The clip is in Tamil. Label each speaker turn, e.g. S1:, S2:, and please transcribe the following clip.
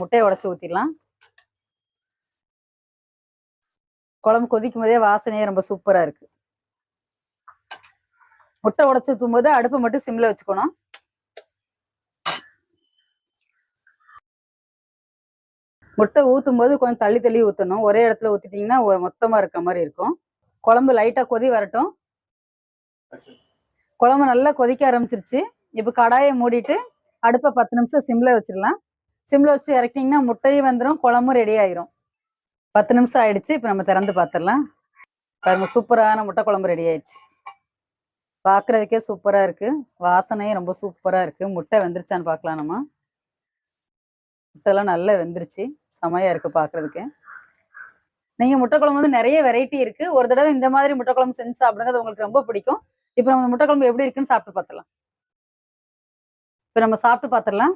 S1: முட்டையை உடைச்சு ஊத்திடலாம். குழம்பு கொதிக்கும் போதே வாசனையே ரொம்ப சூப்பரா இருக்கு. முட்டை உடைச்சு ஊத்தும் போது அடுப்பை மட்டும் சிம்ல வச்சுக்கணும். முட்டை ஊத்தும் போது கொஞ்சம் தள்ளி தள்ளி ஊற்றணும். ஒரே இடத்துல ஊத்திட்டீங்கன்னா மொத்தமா இருக்கிற மாதிரி இருக்கும். குழம்பு லைட்டா கொதி வரட்டும். குழம்பு நல்லா கொதிக்க ஆரம்பிச்சிருச்சு. இப்போ கடாயை மூடிட்டு அடுப்பை 10 நிமிஷம் சிம்ல வச்சிடலாம். சிம்ல வச்சு இறக்கிங்கன்னா முட்டையும் வந்துடும், குழம்பும் ரெடி ஆயிரும். 10 நிமிஷம் ஆயிடுச்சு. இப்போ நம்ம திறந்து பார்த்துடலாம். பாருங்க, சூப்பரான முட்டை குழம்பு ரெடி ஆயிடுச்சு. பார்க்கறதுக்கே சூப்பரா இருக்கு. வாசனையும் ரொம்ப சூப்பரா இருக்கு. முட்டை வெந்துருச்சான்னு பார்க்கலாம். நம்ம முட்டைலாம் நல்லா வெந்துருச்சு. செமையா இருக்கு பார்க்கறதுக்கு. நீங்க முட்டை குழம்பு வந்து நிறைய வெரைட்டி இருக்கு. ஒரு தடவை இந்த மாதிரி முட்டை குழம்பு செஞ்சு சாப்பிடுங்க, அது உங்களுக்கு ரொம்ப பிடிக்கும். இப்போ நம்ம முட்டை குழம்பு எப்படி இருக்குன்னு சாப்பிட்டு பார்த்துடலாம். இப்போ நம்ம சாப்பிட்டு பார்த்துடலாம்.